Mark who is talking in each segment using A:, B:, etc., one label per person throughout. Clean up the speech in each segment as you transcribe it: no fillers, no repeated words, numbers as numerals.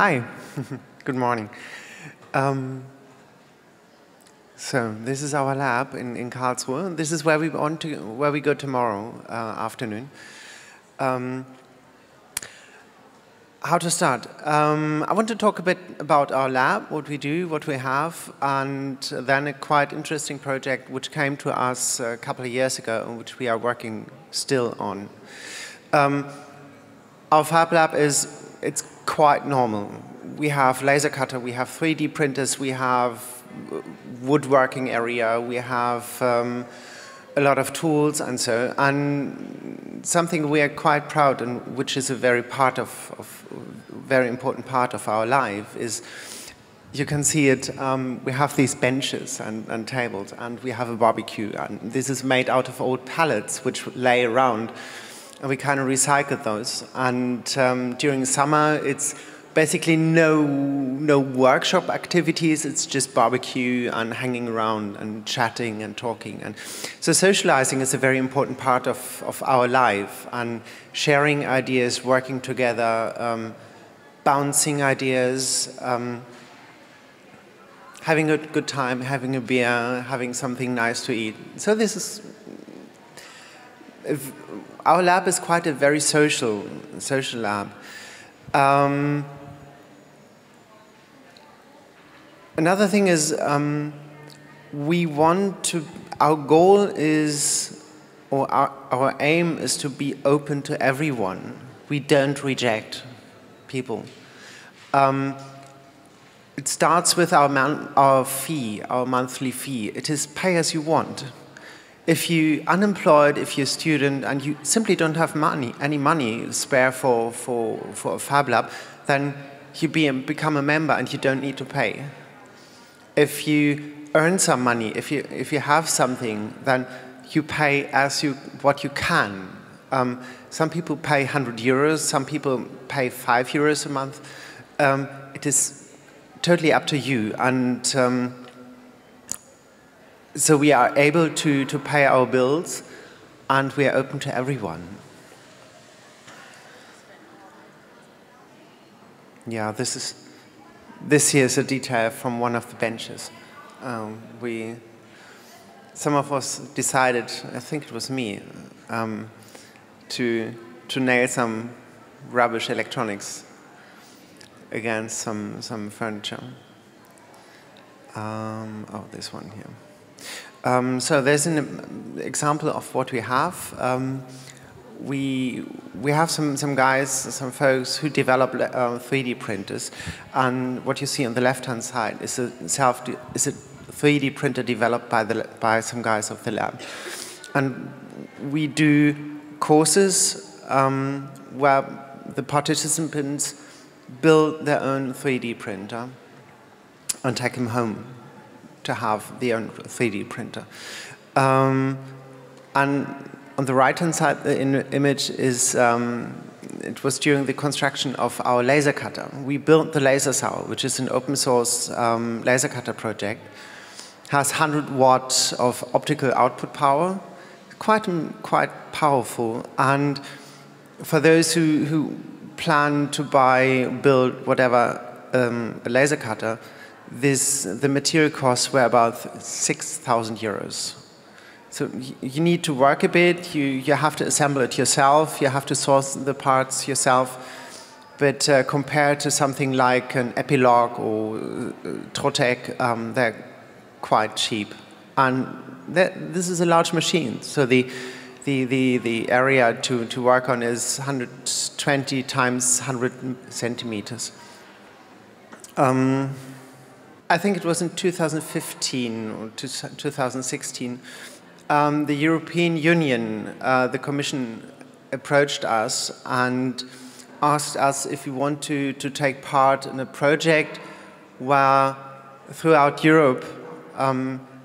A: Hi, good morning. So this is our lab in Karlsruhe. This is where we go tomorrow afternoon. How to start? I want to talk a bit about our lab, what we do, what we have, and then a quite interesting project which came to us a couple of years ago and which we are working still on. Our FabLab it's quite normal. We have laser cutter, we have 3D printers, we have woodworking area, we have a lot of tools and so, and something we are quite proud and which is a very important part of our life is, you can see it, we have these benches and tables, and we have a barbecue, and this is made out of old pallets which lay around, and we kind of recycle those. And during summer it's basically no workshop activities, it's just barbecue and hanging around and chatting and talking. And so socializing is a very important part of our life, and sharing ideas, working together, bouncing ideas, having a good time, having a beer, having something nice to eat. So this is, our lab is quite a very social lab. Another thing is, our goal is, or our aim is to be open to everyone. We don't reject people. It starts with our monthly fee. It is pay as you want. If you're unemployed, if you're a student, and you simply don't have any money spare for a FabLab, then you become a member and you don't need to pay. If you earn some money, if you have something, then you pay what you can. Some people pay 100 euros, some people pay 5 euros a month. It is totally up to you. And so we are able to pay our bills, and we are open to everyone. Yeah, this here is a detail from one of the benches. Some of us decided, I think it was me, to nail some rubbish electronics against some furniture. Oh, this one here. So there's an example of what we have. We have some guys, some folks who develop 3D printers, and what you see on the left-hand side is a 3D printer developed by some guys of the lab. And we do courses where the participants build their own 3D printer and take them home to have their own 3D printer. And on the right-hand side, the image is, it was during the construction of our laser cutter. We built the laser saw, which is an open source laser cutter project. Has 100 watts of optical output power, quite powerful. And for those who plan to build whatever a laser cutter, the material costs were about 6,000 euros. So you need to work a bit, you have to assemble it yourself, you have to source the parts yourself, but compared to something like an Epilogue or Trotec, they're quite cheap. And this is a large machine, so the area to work on is 120 times 100 centimeters. I think it was in 2015 or 2016, the European Union, the Commission, approached us and asked us if we want to take part in a project where throughout Europe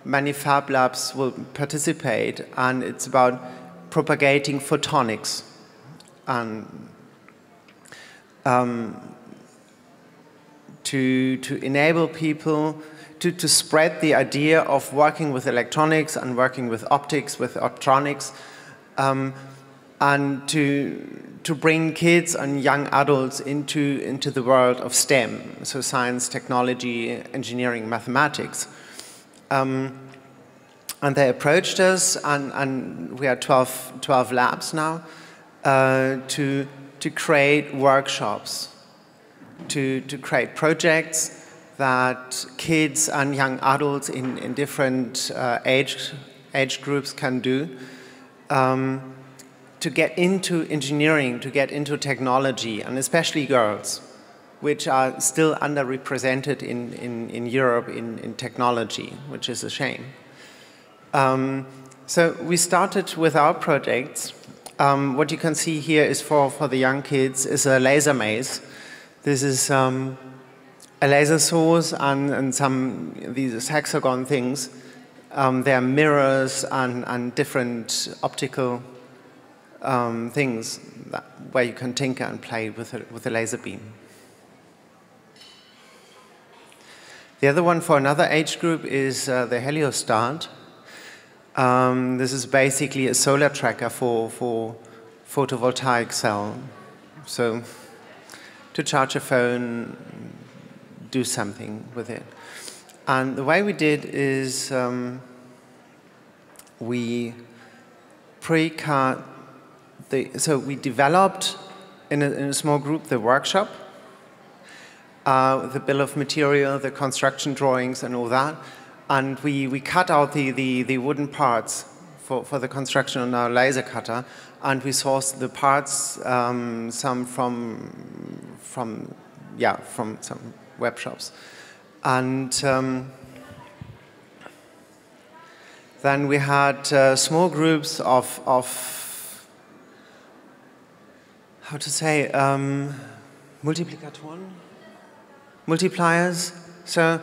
A: many Fab Labs will participate, and it's about propagating photonics. And to enable people to spread the idea of working with electronics and working with optics, with optronics, and to to bring kids and young adults into the world of STEM, so science, technology, engineering, mathematics. And they approached us, and we are 12 labs now, to create workshops, to create projects that kids and young adults in different age groups can do, to get into engineering, to get into technology, and especially girls, which are still underrepresented in Europe in technology, which is a shame. So we started with our projects. What you can see here is for the young kids is a laser maze. This is a laser source and these hexagon things. There are mirrors and different optical things where you can tinker and play with a laser beam. The other one for another age group is the heliostat. This is basically a solar tracker for photovoltaic cell. So to charge a phone, do something with it. And the way we did is we pre-cut so we developed in a small group the workshop, the bill of material, the construction drawings and all that. And we cut out the wooden parts for the construction on our laser cutter, and we sourced the parts, some from some web shops. And then we had small groups of how to say, multipliers. So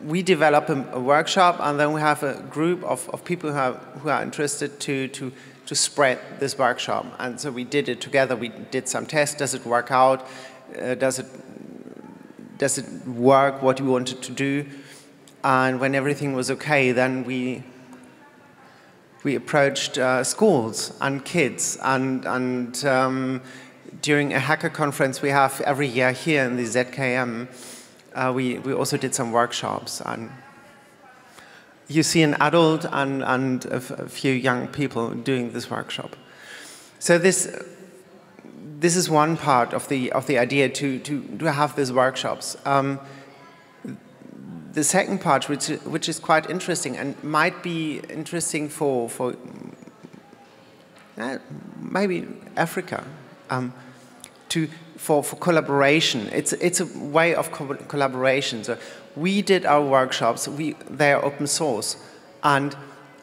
A: we develop a workshop, and then we have a group of people who are interested to spread this workshop. And so we did it together. We did some tests. Does it work out? Does it work what we wanted to do? And when everything was okay, then we approached schools and kids, and during a hacker conference we have every year here in the ZKM, we also did some workshops, and you see an adult and a few young people doing this workshop. So this is one part of the idea to have these workshops. The second part, which is quite interesting and might be interesting for maybe Africa, for collaboration. It's a way of collaboration. So we did our workshops. They are open source, and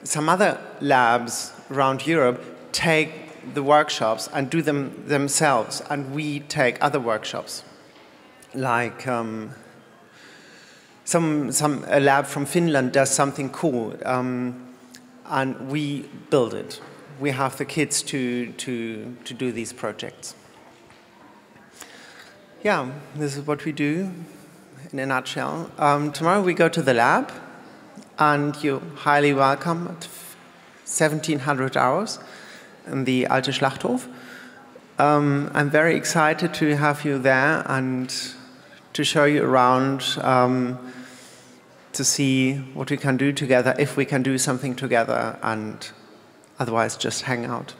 A: some other labs around Europe take the workshops and do them themselves, and we take other workshops, like. A lab from Finland does something cool, and we build it. We have the kids to do these projects. Yeah, this is what we do in a nutshell. Tomorrow we go to the lab, and you're highly welcome at 1700 hours in the Alte Schlachthof. I'm very excited to have you there and to show you around, to see what we can do together, if we can do something together, and otherwise just hang out.